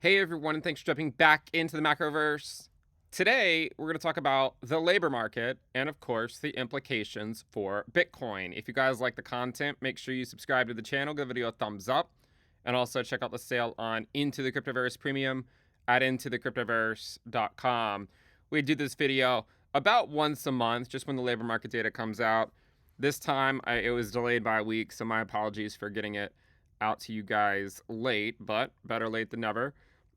Hey everyone, and thanks for jumping back into the Macroverse. Today, we're going to talk about the labor market and, of course, the implications for Bitcoin. If you guys like the content, make sure you subscribe to the channel, give the video a thumbs up, and also check out the sale on Into the Cryptoverse Premium at intothecryptoverse.com. We do this video about once a month, just when the labor market data comes out. This time, it was delayed by a week, so my apologies for getting it out to you guys late, but better late than never.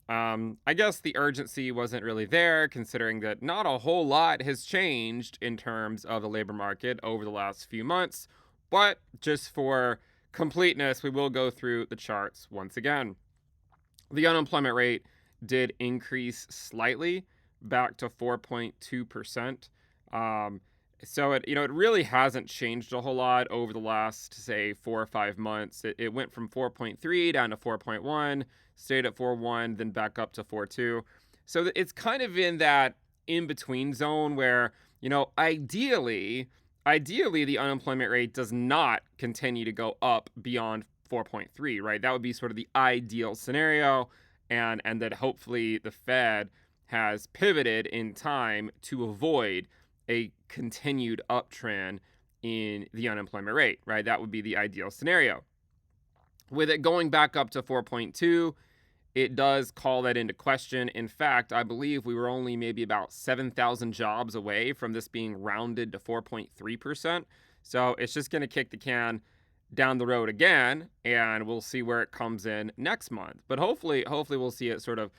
I guess the urgency wasn't really there, considering that not a whole lot has changed in terms of the labor market over the last few months. But just for completeness, we will go through the charts once again. The unemployment rate did increase slightly back to 4.2%. So it really hasn't changed a whole lot over the last, say, 4 or 5 months. It went from 4.3 down to 4.1, stayed at 4.1, then back up to 4.2. So it's kind of in that in-between zone where, ideally the unemployment rate does not continue to go up beyond 4.3, right? That would be sort of the ideal scenario, and that hopefully the Fed has pivoted in time to avoid a continued uptrend in the unemployment rate, right? That would be the ideal scenario. With it going back up to 4.2, it does call that into question. In fact, I believe we were only maybe about 7,000 jobs away from this being rounded to 4.3%. So it's just going to kick the can down the road again, and we'll see where it comes in next month. But hopefully we'll see it sort of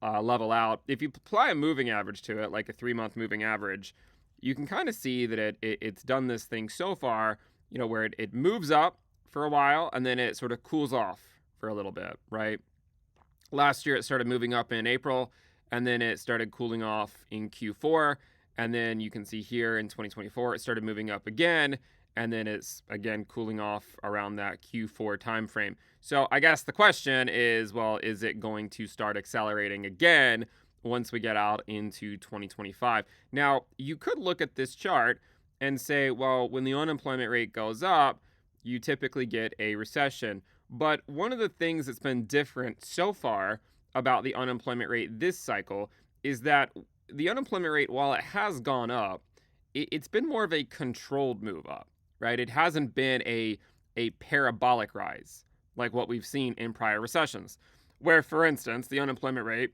level out. If you apply a moving average to it, like a 3-month moving average, you can kind of see that it's done this thing so far, where it moves up for a while and then it sort of cools off for a little bit, right? Last year, it started moving up in April, and then it started cooling off in Q4. And then you can see here in 2024, it started moving up again, and then it's again cooling off around that Q4 timeframe. So I guess the question is, well, is it going to start accelerating again once we get out into 2025? Now, you could look at this chart and say, well, when the unemployment rate goes up, you typically get a recession. But one of the things that's been different so far about the unemployment rate this cycle is that the unemployment rate, while it has gone up, it's been more of a controlled move up, right? It hasn't been a parabolic rise like what we've seen in prior recessions, where, for instance, the unemployment rate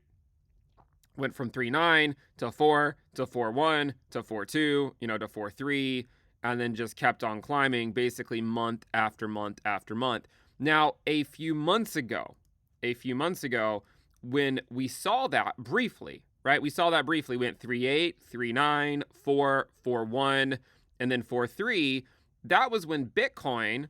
went from 3.9 to 4 to 4.1 to 4.2, to 4.3, and then just kept on climbing basically month after month after month. Now, a few months ago, when we saw that briefly, right? We saw that briefly, went 3.8, 3.9, 4, 4.1, and then 4.3. That was when Bitcoin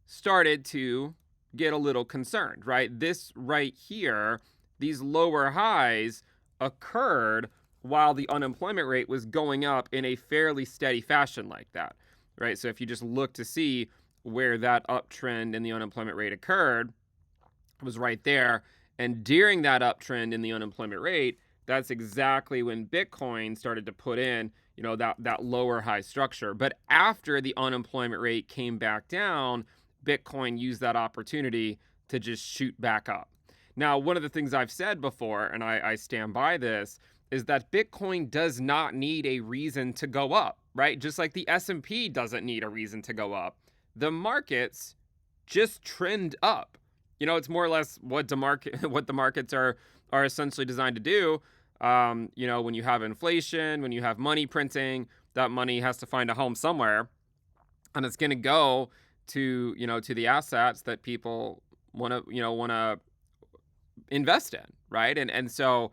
started to get a little concerned, right? This right here, these lower highs occurred while the unemployment rate was going up in a fairly steady fashion like that, right? So if you just look to see where that uptrend in the unemployment rate occurred, it was right there. And during that uptrend in the unemployment rate, that's exactly when Bitcoin started to put in, that lower high structure. But after the unemployment rate came back down, Bitcoin used that opportunity to just shoot back up. Now, one of the things I've said before, and I stand by this, is that Bitcoin does not need a reason to go up, right? Just like the S&P doesn't need a reason to go up. The markets just trend up. It's more or less what the markets are essentially designed to do. When you have inflation, when you have money printing, that money has to find a home somewhere, and it's going to go to the assets that people want to invest in, right? And so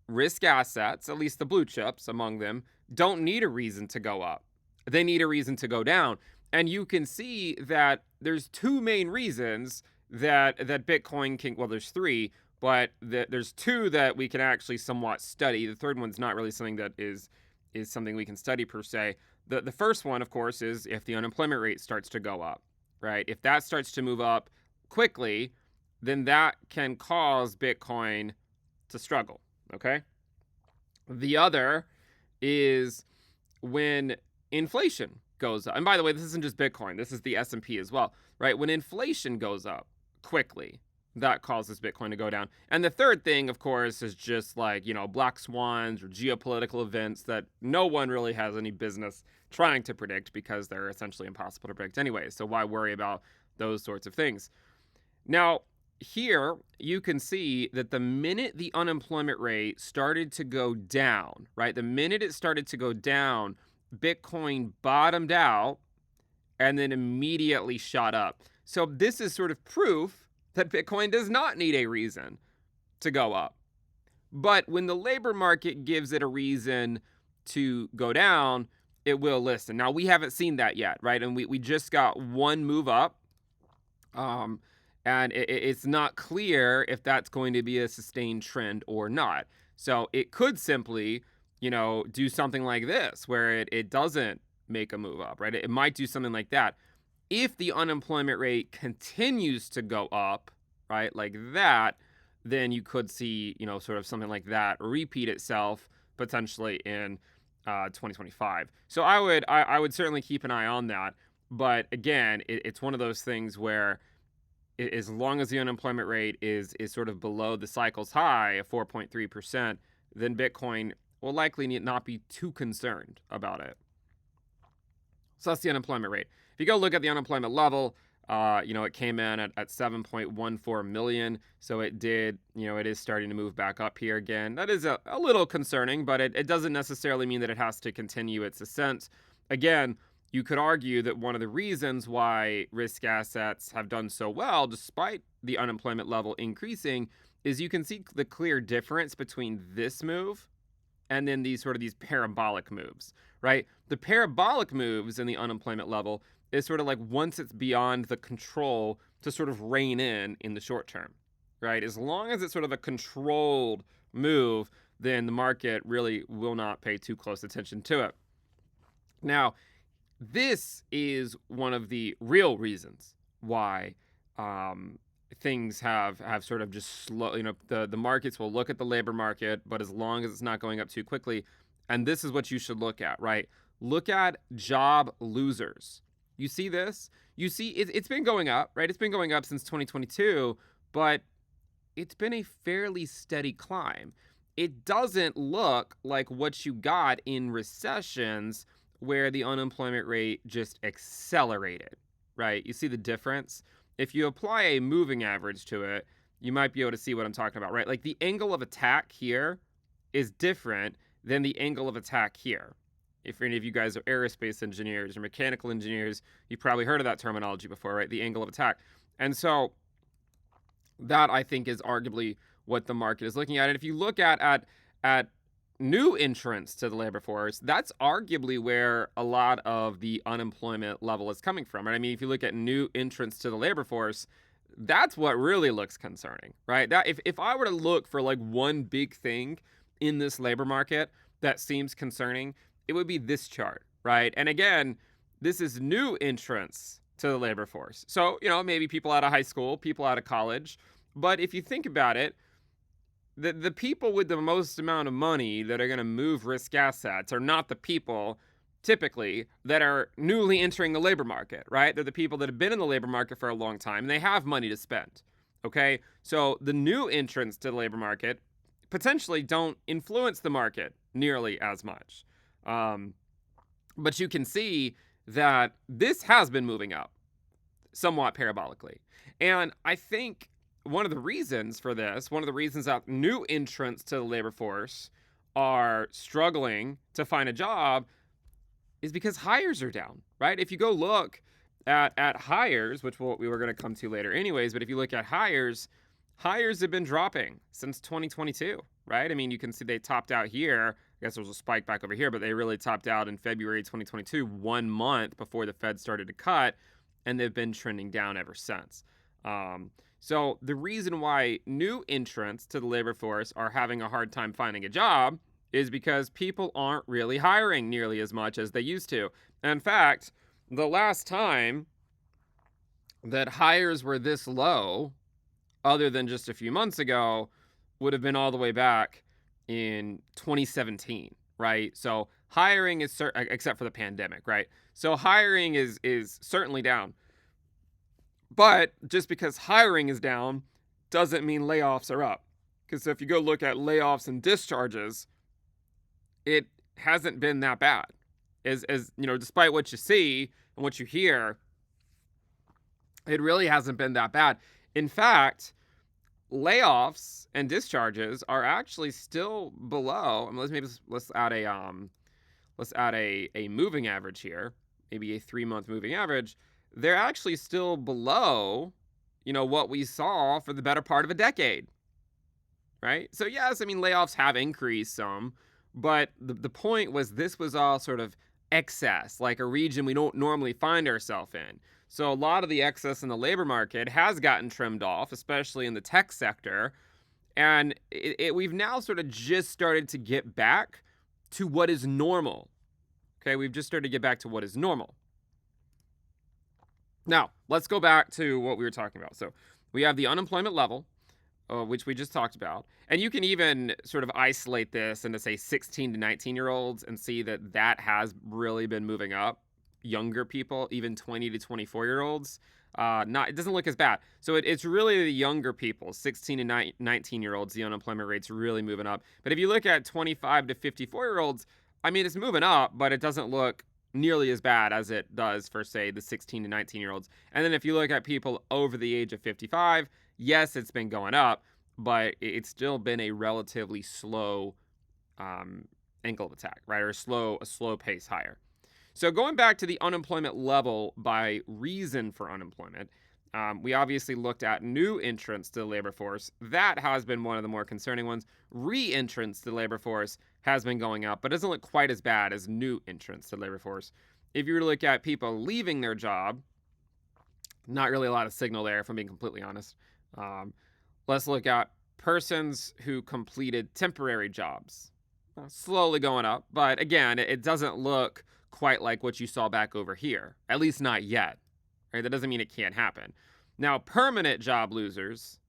risk assets, at least the blue chips among them, don't need a reason to go up. They need a reason to go down. And you can see that there's two main reasons that Bitcoin can, well, there's three, but there's two that we can actually somewhat study. The third one's not really something that is something we can study per se. The first one, of course, is if the unemployment rate starts to go up, right? If that starts to move up quickly, then that can cause Bitcoin to struggle, okay? The other is when inflation goes up. And by the way, this isn't just Bitcoin. This is the S&P as well, right? When inflation goes up quickly, that causes Bitcoin to go down. And the third thing, of course, is just like, black swans or geopolitical events that no one really has any business trying to predict because they're essentially impossible to predict anyway. So why worry about those sorts of things? Now, here you can see that the minute the unemployment rate started to go down, right? The minute it started to go down, Bitcoin bottomed out and then immediately shot up. So this is sort of proof that Bitcoin does not need a reason to go up. But when the labor market gives it a reason to go down, it will listen. Now, we haven't seen that yet, right? And we just got one move up. And it's not clear if that's going to be a sustained trend or not. So it could simply, do something like this where it doesn't make a move up, right? It might do something like that. If the unemployment rate continues to go up, right, like that, then you could see, sort of something like that repeat itself potentially in 2025. So I would certainly keep an eye on that. But again, it's one of those things where as long as the unemployment rate is sort of below the cycle's high of 4.3%, then Bitcoin will likely not be too concerned about it. So that's the unemployment rate. If you go look at the unemployment level, it came in at 7.14 million. So it did, it is starting to move back up here again. That is a little concerning, but it doesn't necessarily mean that it has to continue its ascent. Again, you could argue that one of the reasons why risk assets have done so well, despite the unemployment level increasing, is you can see the clear difference between this move and then these parabolic moves, right? The parabolic moves in the unemployment level is sort of like once it's beyond the control to sort of rein in the short term, right? As long as it's sort of a controlled move, then the market really will not pay too close attention to it. Now, this is one of the real reasons why things have sort of just slow. The markets will look at the labor market, but as long as it's not going up too quickly, and this is what you should look at, right? Look at job losers. You see this? You see it's been going up, right? It's been going up since 2022, but it's been a fairly steady climb. It doesn't look like what you got in recessions where the unemployment rate just accelerated, right? You see the difference? If you apply a moving average to it, you might be able to see what I'm talking about, right? Like the angle of attack here is different than the angle of attack here. If any of you guys are aerospace engineers or mechanical engineers, you've probably heard of that terminology before, right? The angle of attack. And so that, I think, is arguably what the market is looking at. And if you look at new entrants to the labor force, that's arguably where a lot of the unemployment level is coming from. Right? I mean, if you look at new entrants to the labor force, that's what really looks concerning, right? That if I were to look for like one big thing in this labor market that seems concerning, it would be this chart, right? And again, this is new entrants to the labor force. So, maybe people out of high school, people out of college. But if you think about it, the people with the most amount of money that are going to move risk assets are not the people typically that are newly entering the labor market, right? They're the people that have been in the labor market for a long time and they have money to spend. Okay, so the new entrants to the labor market potentially don't influence the market nearly as much. But you can see that this has been moving up somewhat parabolically. And I think one of the reasons for this, one of the reasons that new entrants to the labor force are struggling to find a job is because hires are down, right? If you go look at hires, which we were going to come to later anyways, but if you look at hires have been dropping since 2022, right? I mean, you can see they topped out here. I guess there was a spike back over here, but they really topped out in February 2022, 1 month before the Fed started to cut, and they've been trending down ever since. So the reason why new entrants to the labor force are having a hard time finding a job is because people aren't really hiring nearly as much as they used to. And in fact, the last time that hires were this low, other than just a few months ago, would have been all the way back in 2017, right? So hiring is except for the pandemic, right? So hiring is certainly down. But just because hiring is down doesn't mean layoffs are up. Because if you go look at layoffs and discharges, it hasn't been that bad. As you know, despite what you see and what you hear, it really hasn't been that bad. In fact, layoffs and discharges are actually still below. I mean, let's add a moving average here, maybe a 3-month moving average. They're actually still below, what we saw for the better part of a decade, right? So yes, I mean layoffs have increased some, but the point was this was all sort of excess, like a region we don't normally find ourselves in. So a lot of the excess in the labor market has gotten trimmed off, especially in the tech sector, and we've now sort of just started to get back to what is normal. Okay, we've just started to get back to what is normal. Now, let's go back to what we were talking about. So we have the unemployment level, which we just talked about. And you can even sort of isolate this into, say, 16 to 19-year-olds and see that has really been moving up. Younger people, even 20 to 24-year-olds, it doesn't look as bad. So it's really the younger people, 16 to 19-year-olds, the unemployment rate's really moving up. But if you look at 25 to 54-year-olds, I mean, it's moving up, but it doesn't look nearly as bad as it does for, say, the 16 to 19-year-olds. And then if you look at people over the age of 55, yes, it's been going up, but it's still been a relatively slow ankle of attack, right? Or a slow pace higher. So going back to the unemployment level by reason for unemployment, we obviously looked at new entrants to the labor force. That has been one of the more concerning ones. Re-entrants to the labor force has been going up, but doesn't look quite as bad as new entrants to the labor force. If you were to look at people leaving their job, not really a lot of signal there, if I'm being completely honest. Let's look at persons who completed temporary jobs. Slowly going up, but again, it doesn't look quite like what you saw back over here, at least not yet. Right? That doesn't mean it can't happen. Now, permanent job losers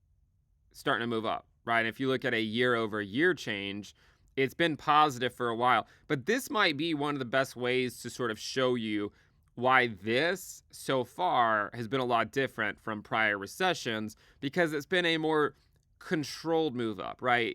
starting to move up, right? If you look at a year-over-year change, it's been positive for a while, but this might be one of the best ways to sort of show you why this so far has been a lot different from prior recessions, because it's been a more controlled move up, right?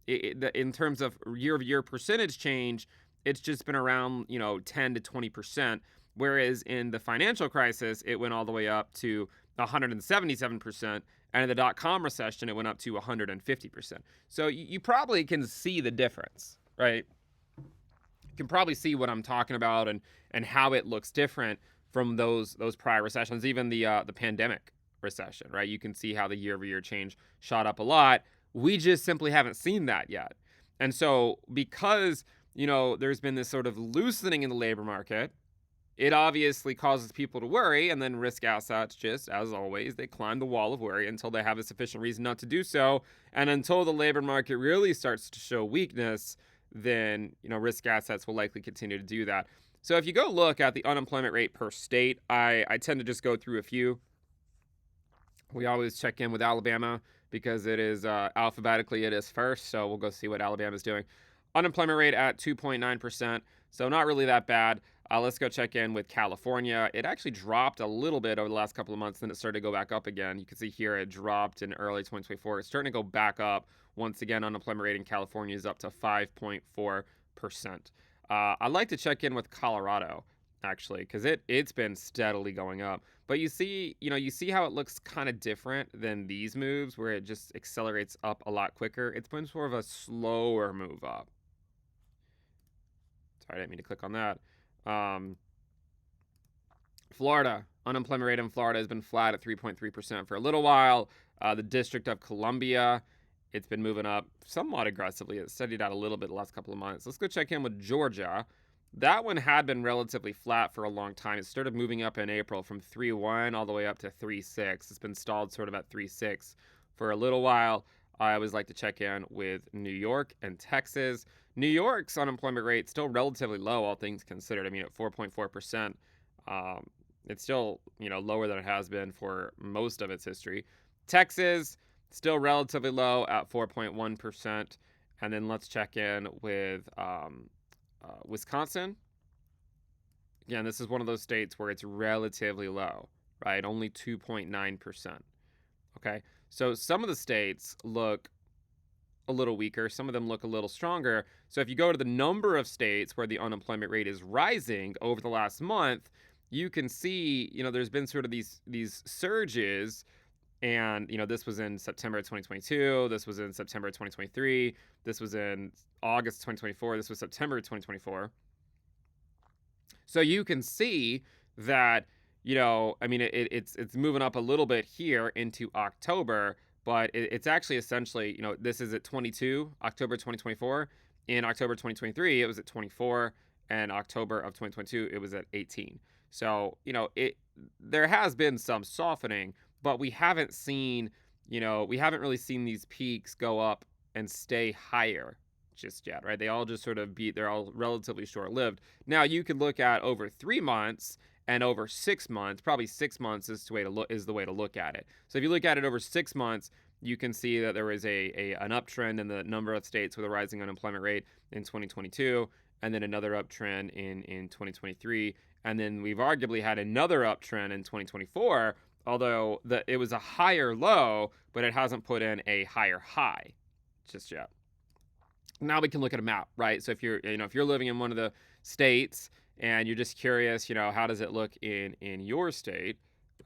In terms of year-over-year percentage change, it's just been around 10 to 20%, whereas in the financial crisis it went all the way up to 177%, and in the dot-com recession it went up to 150%. So you probably can see the difference, right? You can probably see what I'm talking about and how it looks different from those prior recessions, even the pandemic recession, right? You can see how the year-over-year change shot up a lot. We just simply haven't seen that yet. And so because, there's been this sort of loosening in the labor market, it obviously causes people to worry, and then risk assets, just as always, they climb the wall of worry until they have a sufficient reason not to do so. And until the labor market really starts to show weakness, then, risk assets will likely continue to do that. So if you go look at the unemployment rate per state, I tend to just go through a few. We always check in with Alabama because it is alphabetically, it is first. So we'll go see what Alabama is doing. Unemployment rate at 2.9%. So not really that bad. Let's go check in with California. It actually dropped a little bit over the last couple of months, then it started to go back up again. You can see here it dropped in early 2024. It's starting to go back up. Once again, unemployment rate in California is up to 5.4%. I'd like to check in with Colorado, actually, because it's been steadily going up. But you see how it looks kind of different than these moves, where it just accelerates up a lot quicker. It's been sort of a slower move up. Sorry, I didn't mean to click on that. Florida, unemployment rate in Florida has been flat at 3.3% for a little while. The District of Columbia, it's been moving up somewhat aggressively. It steadied out a little bit the last couple of months. Let's go check in with Georgia. That one had been relatively flat for a long time. It started moving up in April from 3.1 all the way up to 3.6. It's been stalled sort of at 3.6 for a little while. I always like to check in with New York and Texas. New York's unemployment rate still relatively low, all things considered. I mean, at 4.4%, it's still lower than it has been for most of its history. Texas still relatively low at 4.1%, and then let's check in with Wisconsin. Again, this is one of those states where it's relatively low, right? Only 2.9%. Okay, So some of the states look a little weaker, some of them look a little stronger. So if you go to the number of states where the unemployment rate is rising over the last month, you can see, there's been sort of these surges. And, this was in September 2022, this was in September 2023, this was in August 2024, this was September 2024. So you can see that, it's moving up a little bit here into October, but it's actually essentially, this is at 22, October 2024. In October 2023, it was at 24, and October of 2022, it was at 18. So, there has been some softening, but we haven't really seen these peaks go up and stay higher just yet, right? They all just sort of they're all relatively short lived. Now you can look at over 3 months and over 6 months. Probably 6 months is the way to look at it. So if you look at it over 6 months, you can see that there was an uptrend in the number of states with a rising unemployment rate in 2022, and then another uptrend in 2023, and then we've arguably had another uptrend in 2024. Although it was a higher low, but it hasn't put in a higher high just yet. Now we can look at a map, right? So if you're living in one of the states and you're just curious, how does it look in your state?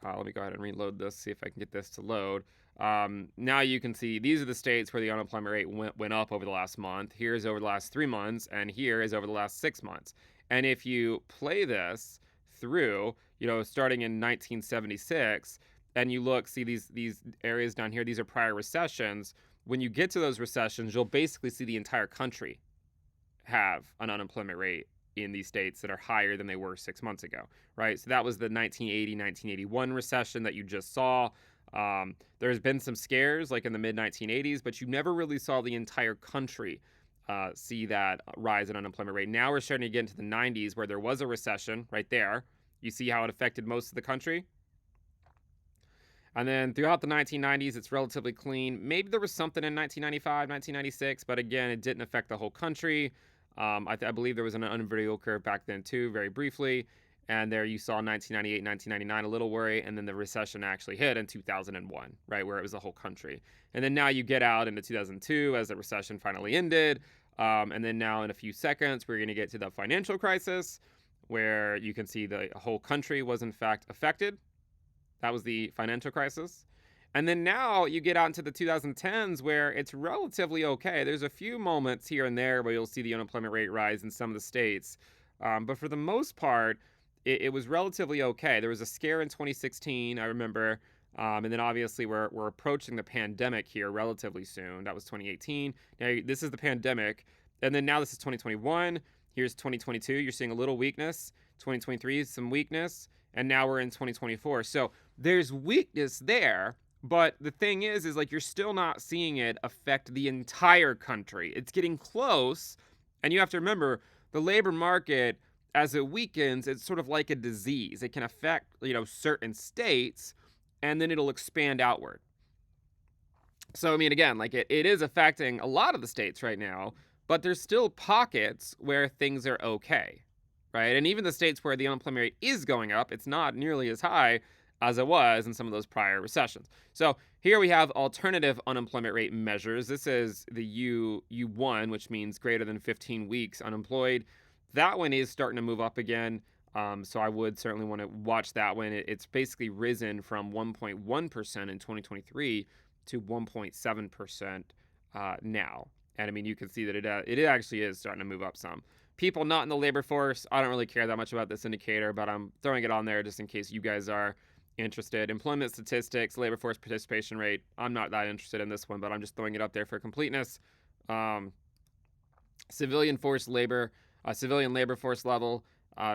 Let me go ahead and reload this, see if I can get this to load. Now you can see these are the states where the unemployment rate went up over the last month. Here's over the last 3 months, and here is over the last 6 months. And if you play this through, starting in 1976, and you see these areas down here, these are prior recessions. When you get to those recessions, you'll basically see the entire country have an unemployment rate in these states that are higher than they were 6 months ago, right? So that was the 1980, 1981 recession that you just saw. There's been some scares like in the mid-1980s, but you never really saw the entire country see that rise in unemployment rate. Now we're starting to get into the 90s where there was a recession right there. You see how it affected most of the country? And then throughout the 1990s, it's relatively clean. Maybe there was something in 1995, 1996, but again, it didn't affect the whole country. I believe there was an unemployment yield curve back then too, very briefly. And there you saw 1998, 1999, a little worry, and then the recession actually hit in 2001, right, where it was the whole country. And then now you get out into 2002 as the recession finally ended. And then now in a few seconds, we're going to get to the financial crisis, where you can see the whole country was in fact affected. That was the financial crisis. And then now you get out into the 2010s where it's relatively okay. There's a few moments here and there where you'll see the unemployment rate rise in some of the states. But for the most part, it was relatively okay. There was a scare in 2016, I remember. And then obviously we're approaching the pandemic here relatively soon. That was 2018. Now this is the pandemic. And then now this is 2021. Here's 2022. You're seeing a little weakness. 2023 is some weakness. And now we're in 2024. So there's weakness there. But the thing is like you're still not seeing it affect the entire country. It's getting close. And you have to remember, the labor market, as it weakens, it's sort of like a disease. It can affect, certain states, and then it'll expand outward. So, again, like it is affecting a lot of the states right now, but there's still pockets where things are okay, right? And even the states where the unemployment rate is going up, it's not nearly as high as it was in some of those prior recessions. So here we have alternative unemployment rate measures. This is the U1, which means greater than 15 weeks unemployed. That one is starting to move up again. So I would certainly want to watch that one. It's basically risen from 1.1% in 2023 to 1.7% now. And you can see that it actually is starting to move up some. People not in the labor force, I don't really care that much about this indicator, but I'm throwing it on there just in case you guys are interested. Employment statistics, labor force participation rate, I'm not that interested in this one, but I'm just throwing it up there for completeness. Civilian labor force level,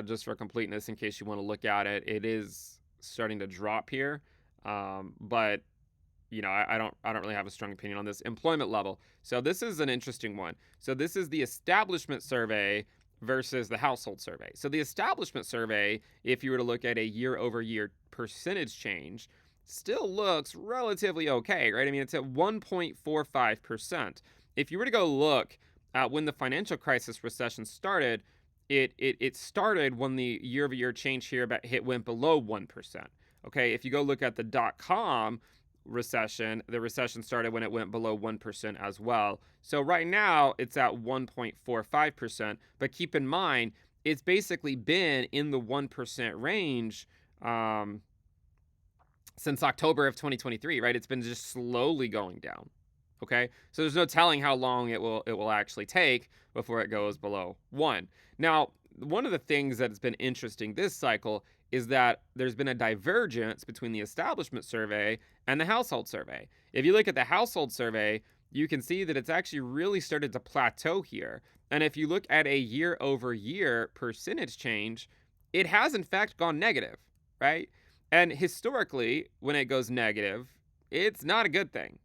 just for completeness in case you want to look at it. It is starting to drop here, but I don't really have a strong opinion on this. Employment level. So this is an interesting one. So this is the establishment survey versus the household survey. So the establishment survey, if you were to look at a year-over-year percentage change, still looks relatively okay, right? It's at 1.45%. If you were to go look at when the financial crisis recession started, it started when the year-over-year change here went below 1%. Okay, if you go look at the .com, recession. The recession started when it went below 1% as well. So right now it's at 1.45%. But keep in mind, it's basically been in the 1% range since October of 2023, right? It's been just slowly going down. Okay, so there's no telling how long it will actually take before it goes below 1. Now, one of the things that's been interesting this cycle is that there's been a divergence between the establishment survey and the household survey. If you look at the household survey, you can see that it's actually really started to plateau here. And if you look at a year over year percentage change, it has in fact gone negative, right? And historically, when it goes negative, it's not a good thing,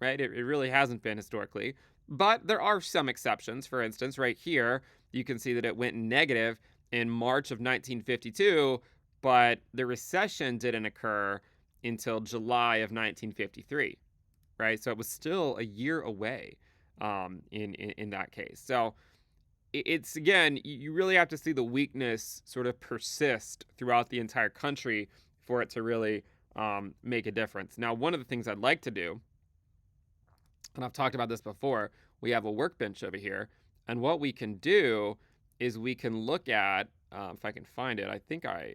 right? It really hasn't been historically. But there are some exceptions. For instance, right here, you can see that it went negative in March of 1952, but the recession didn't occur until July of 1953, right? So it was still a year away in that case. So it's, again, you really have to see the weakness sort of persist throughout the entire country for it to really make a difference. Now, one of the things I'd like to do, and I've talked about this before, we have a workbench over here, and what we can do is we can look at, if I can find it, I think I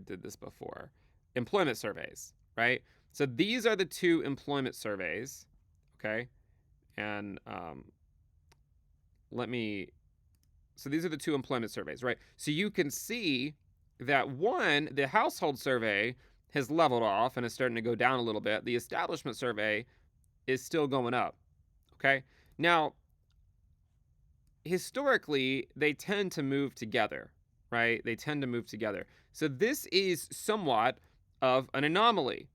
did this before, employment surveys, right? So these are the two employment surveys, okay? And so these are the two employment surveys, right? So you can see that one, the household survey has leveled off and is starting to go down a little bit. The establishment survey is still going up, okay? Now, historically, they tend to move together, right? They tend to move together. So this is somewhat of an anomaly.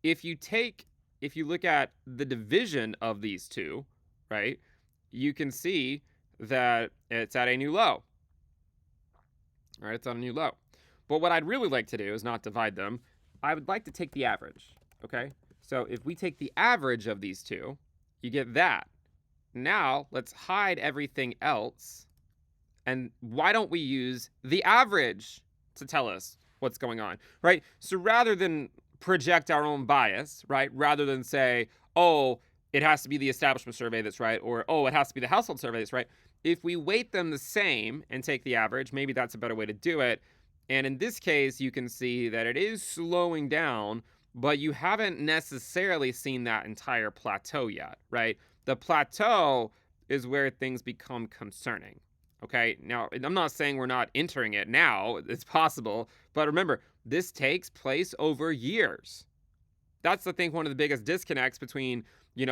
If you look at the division of these two, right, you can see that it's at a new low. All right, it's on a new low. But what I'd really like to do is not divide them. I would like to take the average, okay? So if we take the average of these two, you get that. Now, let's hide everything else. And why don't we use the average to tell us what's going on, right? So rather than project our own bias, right? Rather than say, oh, it has to be the establishment survey that's right, or, oh, it has to be the household survey that's right. If we weight them the same and take the average, maybe that's a better way to do it. And in this case, you can see that it is slowing down, but you haven't necessarily seen that entire plateau yet, right? The plateau is where things become concerning. Okay, now I'm not saying we're not entering it now, it's possible, but remember, this takes place over years. That's, I think, one of the biggest disconnects between,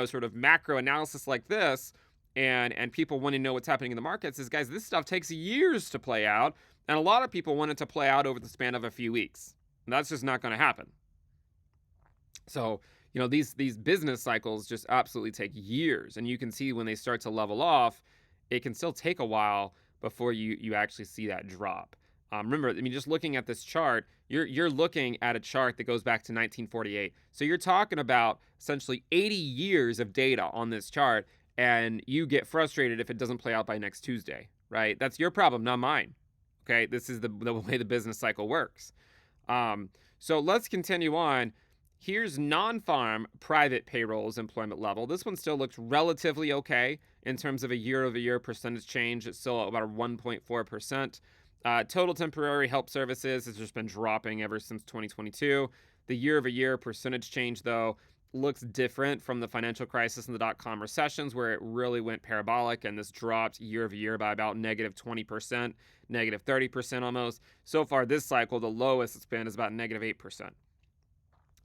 sort of macro analysis like this and people wanting to know what's happening in the markets is, guys, this stuff takes years to play out, and a lot of people want it to play out over the span of a few weeks. And that's just not going to happen. So, these business cycles just absolutely take years, and you can see when they start to level off, it can still take a while before you actually see that drop. Remember, just looking at this chart, you're looking at a chart that goes back to 1948. So you're talking about essentially 80 years of data on this chart, and you get frustrated if it doesn't play out by next Tuesday, right? That's your problem, not mine. Okay, this is the way the business cycle works. So let's continue on. Here's non-farm private payrolls employment level. This one still looks relatively okay in terms of a year-over-year percentage change. It's still about 1.4%. Total temporary help services has just been dropping ever since 2022. The year-over-year percentage change, though, looks different from the financial crisis and the dot-com recessions, where it really went parabolic, and this dropped year-over-year by about negative 20%, negative 30% almost. So far this cycle, the lowest it's been is about negative 8%.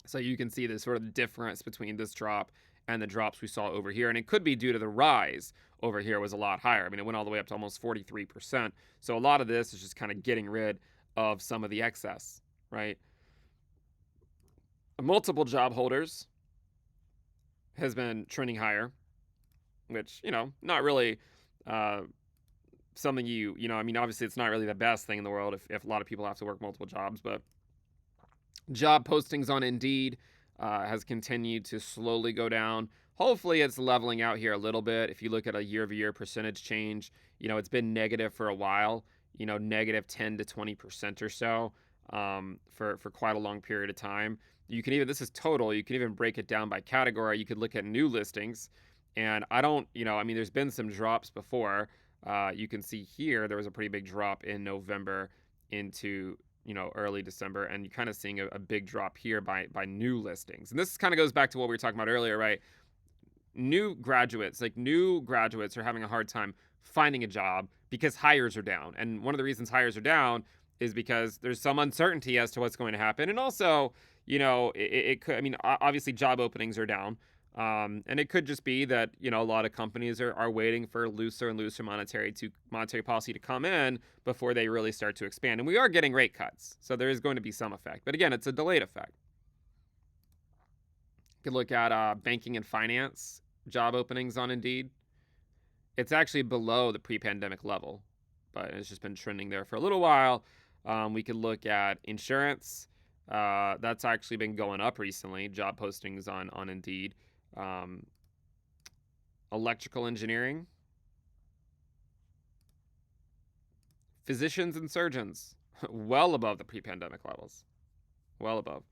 So you can see the sort of difference between this drop and the drops we saw over here. And it could be due to the rise over here was a lot higher. It went all the way up to almost 43%. So a lot of this is just kind of getting rid of some of the excess, right? Multiple job holders has been trending higher, which, not really something obviously it's not really the best thing in the world if a lot of people have to work multiple jobs, but job postings on Indeed has continued to slowly go down. Hopefully it's leveling out here a little bit. If you look at a year-over-year percentage change, it's been negative for a while, negative 10 to 20% or so for quite a long period of time. You can even, this is total, you can even break it down by category. You could look at new listings. And I don't, I mean, there's been some drops before. You can see here, there was a pretty big drop in November into, early December. And you're kind of seeing a big drop here by new listings. And this kind of goes back to what we were talking about earlier, right? New graduates are having a hard time finding a job because hires are down. And one of the reasons hires are down is because there's some uncertainty as to what's going to happen. And also, it could, I mean, obviously job openings are down. And it could just be that, a lot of companies are waiting for looser and looser monetary policy to come in before they really start to expand. And we are getting rate cuts. So there is going to be some effect. But again, it's a delayed effect. You could look at banking and finance job openings on Indeed. It's actually below the pre-pandemic level, but it's just been trending there for a little while. We could look at insurance. That's actually been going up recently, job postings on Indeed. Electrical engineering. Physicians and surgeons, well above the pre-pandemic levels. Well above.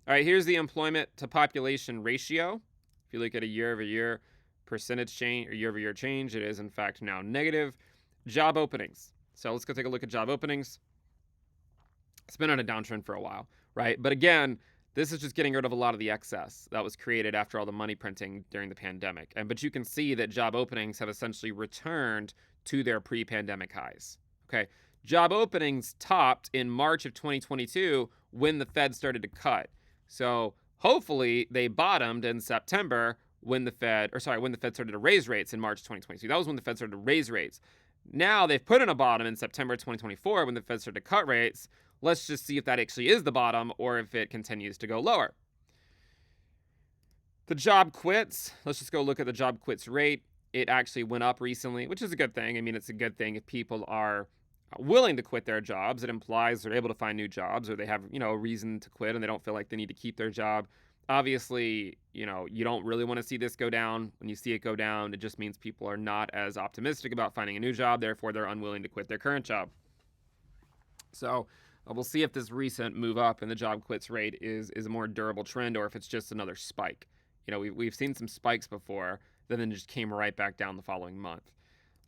All right, here's the employment to population ratio. If you look at a year-over-year percentage change or year-over-year change, it is in fact now negative. Job openings. So let's go take a look at job openings. It's been on a downtrend for a while, right? But again, this is just getting rid of a lot of the excess that was created after all the money printing during the pandemic. But you can see that job openings have essentially returned to their pre-pandemic highs. Okay. Job openings topped in March of 2022 when the Fed started to cut. So hopefully they bottomed in September when the Fed started to raise rates in March 2022. That was when the Fed started to raise rates. Now they've put in a bottom in September 2024 when the Fed started to cut rates. Let's just see if that actually is the bottom or if it continues to go lower. The job quits, let's just go look at the job quits rate. It actually went up recently, which is a good thing. I mean, it's a good thing if people are willing to quit their jobs. It implies they're able to find new jobs or they have, a reason to quit and they don't feel like they need to keep their job. Obviously, you don't really want to see this go down. When you see it go down, it just means people are not as optimistic about finding a new job. Therefore, they're unwilling to quit their current job. So we'll see if this recent move up in the job quits rate is a more durable trend or if it's just another spike. We've seen some spikes before that then just came right back down the following month.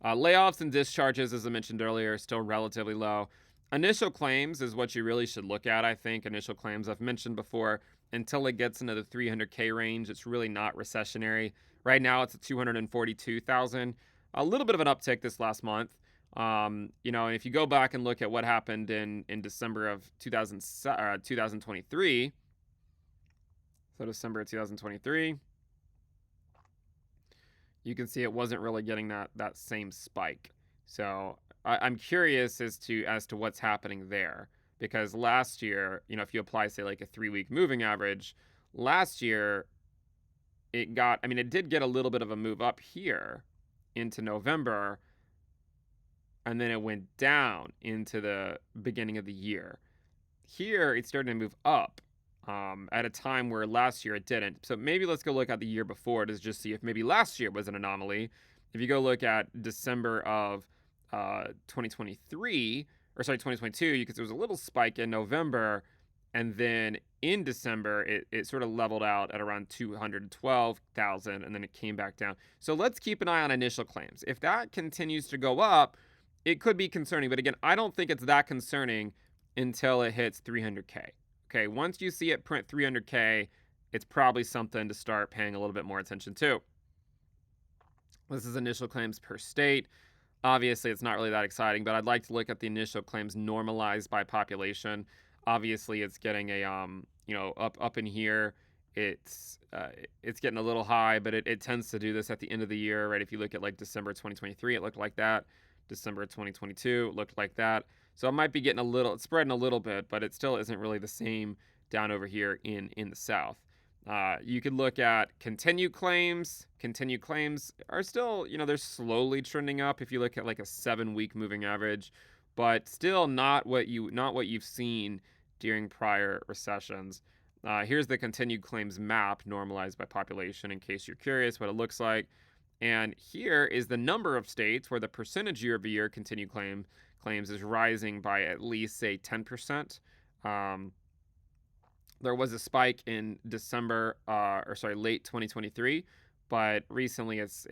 Layoffs and discharges, as I mentioned earlier, are still relatively low. Initial claims is what you really should look at, I think. Initial claims, I've mentioned before, until it gets into the 300K range, it's really not recessionary. Right now, it's at 242,000. A little bit of an uptick this last month. And if you go back and look at what happened in December of 2023, so December of 2023, you can see it wasn't really getting that same spike. So I'm curious as to what's happening there. Because last year, if you apply, say, like a 3-week moving average, last year, it did get a little bit of a move up here into November, and then it went down into the beginning of the year. Here, it's starting to move up at a time where last year it didn't. So maybe let's go look at the year before to just see if maybe last year was an anomaly. If you go look at December of 2022, because there was a little spike in November, and then in December, it sort of leveled out at around 212,000, and then it came back down. So let's keep an eye on initial claims. If that continues to go up, it could be concerning. But again, I don't think it's that concerning until it hits 300K. Okay, once you see it print 300K, it's probably something to start paying a little bit more attention to. This is initial claims per state. Obviously, it's not really that exciting, but I'd like to look at the initial claims normalized by population. Obviously, it's getting a up in here. It's getting a little high, but it tends to do this at the end of the year, right? If you look at like December 2023, it looked like that. December 2022, it looked like that. So it might be getting it's spreading a little bit, but it still isn't really the same down over here in the South. You could look at continued claims. Continued claims are still, they're slowly trending up if you look at like a 7-week moving average, but still not what you've seen during prior recessions. Here's the continued claims map normalized by population in case you're curious what it looks like. And here is the number of states where the percentage year-over-year continued claims is rising by at least, say, 10%. There was a spike in December, late 2023, but recently it's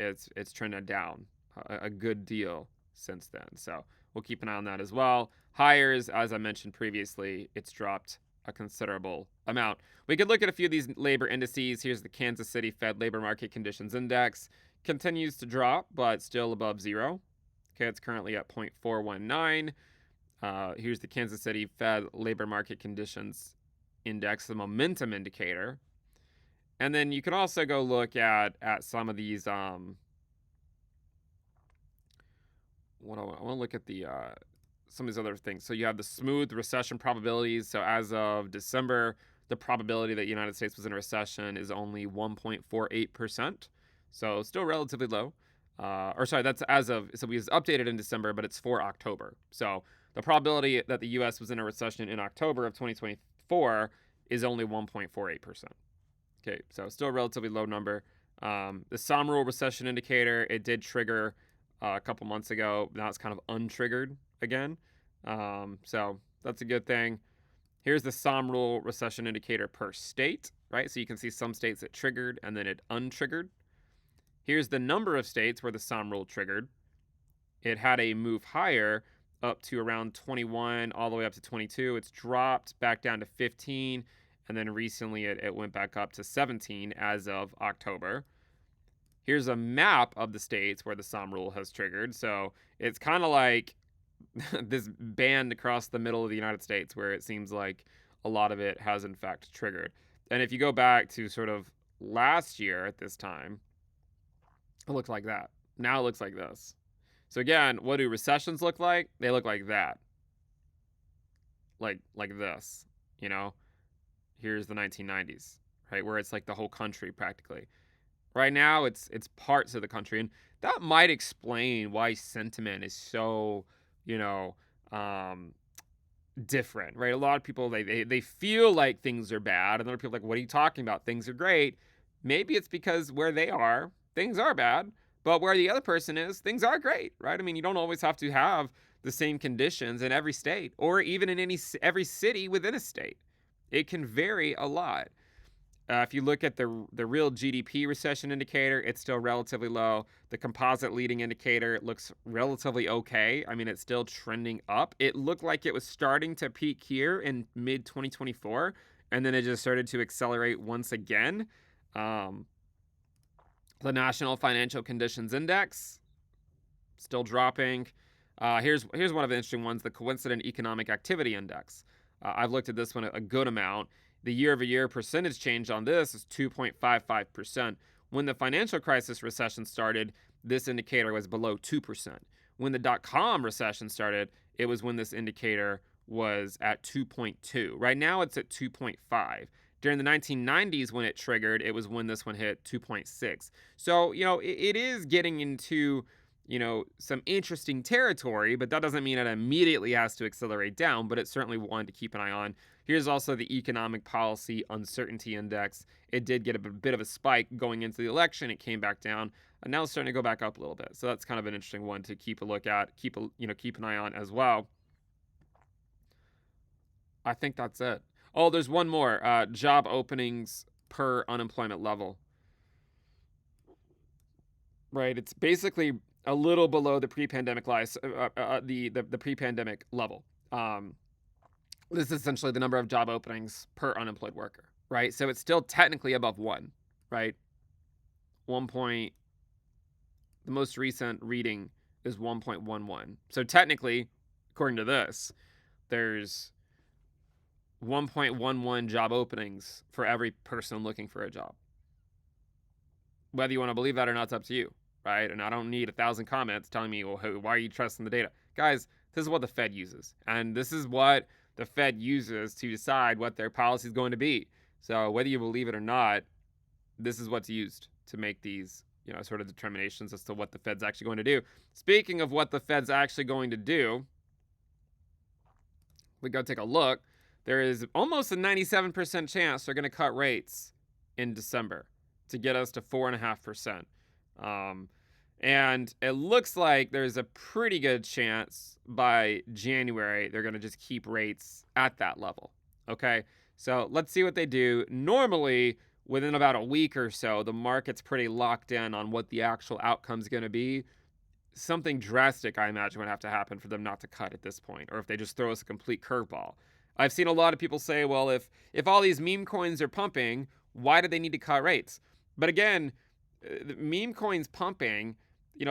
trended down a good deal since then. So we'll keep an eye on that as well. Hires, as I mentioned previously, it's dropped a considerable amount. We could look at a few of these labor indices. Here's the Kansas City Fed Labor Market Conditions Index. Continues to drop, but still above zero. Okay, it's currently at 0.419. Here's the Kansas City Fed Labor Market Conditions Index, the momentum indicator. And then you can also go look at some of these. I want to look at the some of these other things. So you have the smooth recession probabilities. So as of December, the probability that the United States was in a recession is only 1.48%. So still relatively low. That's as of, so we was updated in December, but it's for October. So the probability that the U.S. was in a recession in October of 2024 is only 1.48%. Okay, so still a relatively low number. The Somrule recession indicator, it did trigger a couple months ago. Now it's kind of untriggered again. So that's a good thing. Here's the Somrule recession indicator per state, right? So you can see some states it triggered and then it untriggered. Here's the number of states where the Somrule triggered. It had a move higher up to around 21 all the way up to 22. It's dropped back down to 15. And then recently it went back up to 17 as of October. Here's a map of the states where the Somrule has triggered. So it's kind of like this band across the middle of the United States where it seems like a lot of it has in fact triggered. And if you go back to sort of last year at this time, it looked like that. Now it looks like this. So again, what do recessions look like? They look like that. Like this, you know? Here's the 1990s, right? Where it's like the whole country practically. Right now, it's parts of the country. And that might explain why sentiment is so, you know, different, right? A lot of people, they feel like things are bad. And other people are like, what are you talking about? Things are great. Maybe it's because where they are, things are bad. But where the other person is, things are great, right? I mean, you don't always have to have the same conditions in every state or even in every city within a state. It can vary a lot. If you look at the real GDP recession indicator, it's still relatively low. The composite leading indicator, it looks relatively okay. I mean, it's still trending up. It looked like it was starting to peak here in mid 2024, and then it just started to accelerate once again. The National Financial Conditions Index, still dropping. Here's one of the interesting ones, the Coincident Economic Activity Index. I've looked at this one a good amount. The year-over-year percentage change on this is 2.55%. When the financial crisis recession started, this indicator was below 2%. When the dot-com recession started, it was when this indicator was at 2.2. Right now, it's at 2.5. During the 1990s, when it triggered, it was when this one hit 2.6. So, it is getting into some interesting territory, but that doesn't mean it immediately has to accelerate down, but it's certainly one to keep an eye on. Here's also the Economic Policy Uncertainty Index. It did get a bit of a spike going into the election. It came back down, and now it's starting to go back up a little bit. So that's kind of an interesting one to keep a look at, keep an eye on as well. I think that's it. Oh, there's one more. Job openings per unemployment level. Right, it's basically a little below the pre-pandemic the pre-pandemic level. This is essentially the number of job openings per unemployed worker, right? So it's still technically above 1, right? 1 point, the most recent reading is 1.11. So technically, according to this, there's 1.11 job openings for every person looking for a job. Whether you want to believe that or not, it's up to you, right? And I don't need 1,000 comments telling me, well, why are you trusting the data? Guys, this is what the Fed uses. And this is what the Fed uses to decide what their policy is going to be. So whether you believe it or not, this is what's used to make these, sort of determinations as to what the Fed's actually going to do. Speaking of what the Fed's actually going to do, we go take a look. There is almost a 97% chance they're going to cut rates in December to get us to 4.5%. And it looks like there's a pretty good chance by January they're going to just keep rates at that level. Okay, So let's see what they do. Normally, within about a week or so, the market's pretty locked in on what the actual outcome's going to be. Something drastic, I imagine, would have to happen for them not to cut at this point, or if they just throw us a complete curveball. I've seen a lot of people say, well, if all these meme coins are pumping, why do they need to cut rates? But again, the meme coins pumping,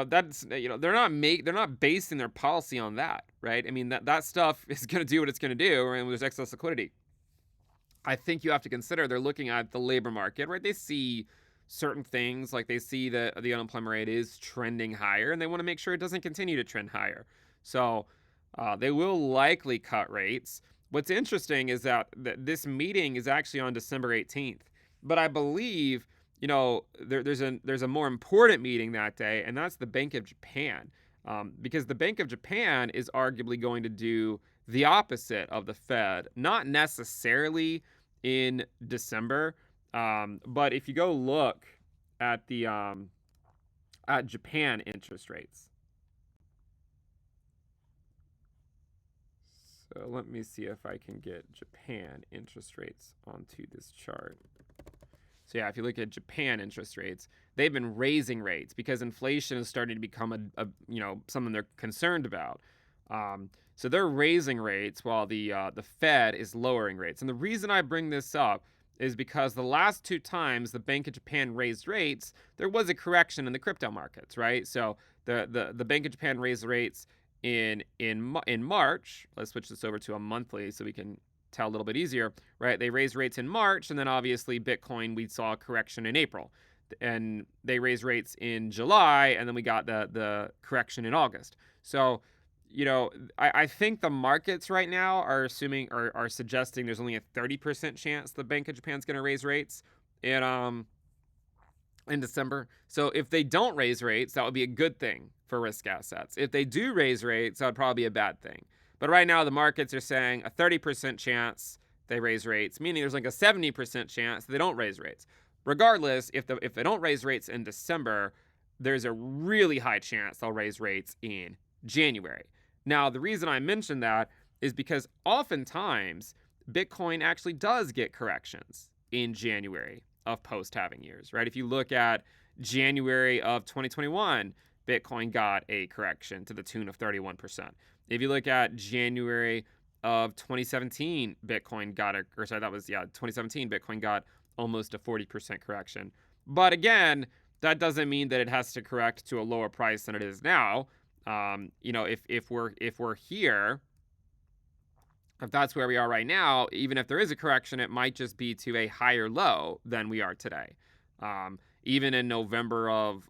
that's they're not basing their policy on that, right? I mean that stuff is going to do what it's going to do, and there's excess liquidity. I think you have to consider they're looking at the labor market, right? They see certain things, like they see that the unemployment rate is trending higher, and they want to make sure it doesn't continue to trend higher. So they will likely cut rates. What's interesting is that this meeting is actually on December 18th, but I believe there's a more important meeting that day, and that's the Bank of Japan, because the Bank of Japan is arguably going to do the opposite of the Fed, not necessarily in December, but if you go look at the at Japan interest rates. So let me see if I can get Japan interest rates onto this chart. So yeah, if you look at Japan interest rates, they've been raising rates because inflation is starting to become a something they're concerned about. So they're raising rates while the Fed is lowering rates. And the reason I bring this up is because the last two times the Bank of Japan raised rates, there was a correction in the crypto markets, right? So the Bank of Japan raised rates in March. Let's switch this over to a monthly so we can tell a little bit easier, right? They raised rates in March, and then obviously Bitcoin, we saw a correction in April. And they raised rates in July, and then we got the correction in August. So I think the markets right now are assuming are suggesting there's only a 30% chance the Bank of Japan's going to raise rates in December. So if they don't raise rates, that would be a good thing for risk assets. If they do raise rates, that would probably be a bad thing. But right now the markets are saying a 30% chance they raise rates, meaning there's like a 70% chance they don't raise rates. Regardless, if they don't raise rates in December, there's a really high chance they'll raise rates in January. Now, the reason I mention that is because oftentimes Bitcoin actually does get corrections in January of post-halving years, right? If you look at January of 2021, Bitcoin got a correction to the tune of 31%. If you look at January of 2017, Bitcoin got 2017, Bitcoin got almost a 40% correction. But again, that doesn't mean that it has to correct to a lower price than it is now. If we're here, if that's where we are right now, even if there is a correction, it might just be to a higher low than we are today. Even in November of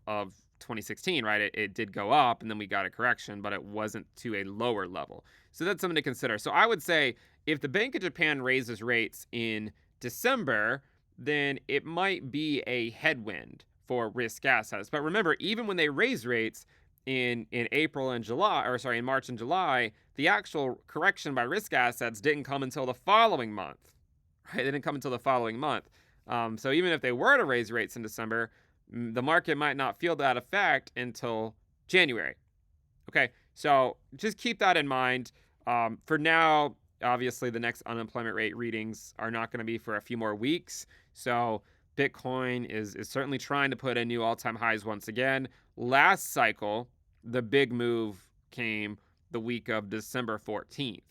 2016, right, it did go up, and then we got a correction, but it wasn't to a lower level. So that's something to consider. So I would say if the Bank of Japan raises rates in December, then it might be a headwind for risk assets. But remember, even when they raise rates in April and July, in March and July, the actual correction by risk assets didn't come until the following month, right? They didn't come until the following month. So even if they were to raise rates in December, the market might not feel that effect until January. Okay, so just keep that in mind. For now, obviously, the next unemployment rate readings are not going to be for a few more weeks. So Bitcoin is certainly trying to put in new all-time highs once again. Last cycle, the big move came the week of December 14th,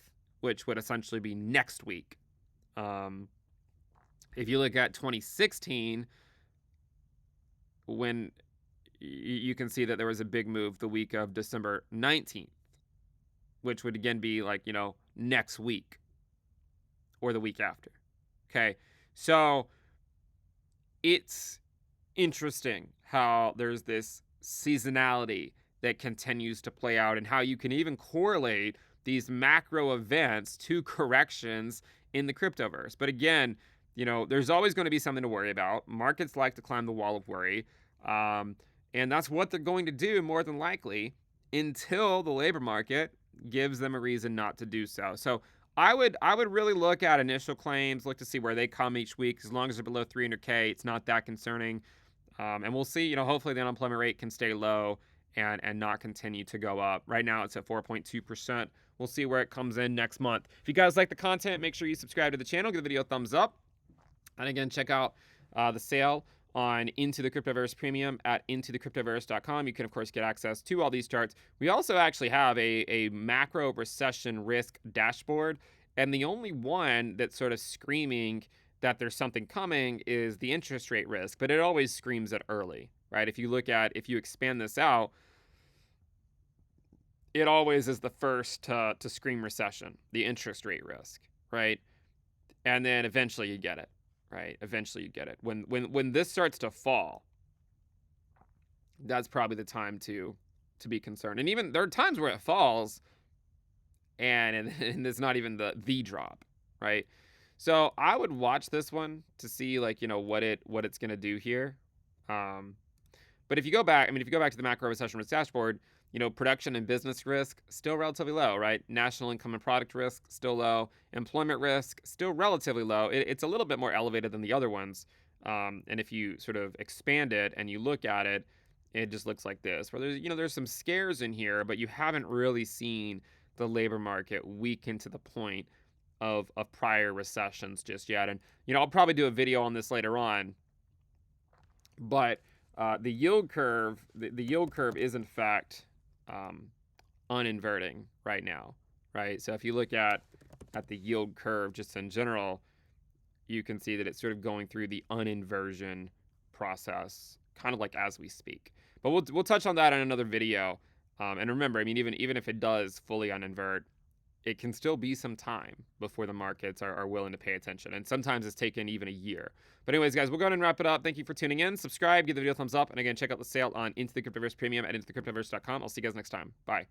which would essentially be next week. If you look at 2016, when you can see that there was a big move the week of December 19th, which would again be like, next week or the week after. Okay, so it's interesting how there's this seasonality that continues to play out, and how you can even correlate these macro events to corrections in the cryptoverse. But again, there's always going to be something to worry about. Markets like to climb the wall of worry, and that's what they're going to do more than likely until the labor market gives them a reason not to do so. So I would really look at initial claims, look to see where they come each week. As long as they're below 300K, it's not that concerning. And we'll see, hopefully the unemployment rate can stay low, and not continue to go up. Right now it's at 4.2%. We'll see where it comes in next month. If you guys like the content, make sure you subscribe to the channel, give the video a thumbs up. And again, check out the sale on Into the Cryptoverse Premium at intothecryptoverse.com. You can, of course, get access to all these charts. We also actually have a macro recession risk dashboard. And the only one that's sort of screaming that there's something coming is the interest rate risk. But it always screams it early, right? If you expand this out, it always is the first to scream recession, the interest rate risk, right? And then eventually you get it. Right, eventually you get it. When this starts to fall, that's probably the time to be concerned. And even there are times where it falls, and it's not even the drop, right? So I would watch this one to see, like, what it's gonna do here. But if you go back, if you go back to the macro recession risk dashboard, production and business risk still relatively low, right? National income and product risk still low. Employment risk still relatively low. It's a little bit more elevated than the other ones. And if you sort of expand it and you look at it, it just looks like this, where there's some scares in here, but you haven't really seen the labor market weaken to the point of prior recessions just yet. And I'll probably do a video on this later on, but the yield curve, the yield curve is in fact uninverting right now, right? So if you look at the yield curve just in general, you can see that it's sort of going through the uninversion process, kind of like as we speak. But we'll touch on that in another video. And remember, even if it does fully uninvert, it can still be some time before the markets are willing to pay attention. And sometimes it's taken even a year. But anyways, guys, we'll go ahead and wrap it up. Thank you for tuning in. Subscribe, give the video a thumbs up. And again, check out the sale on Into the Cryptoverse Premium at intothecryptoverse.com. I'll see you guys next time. Bye.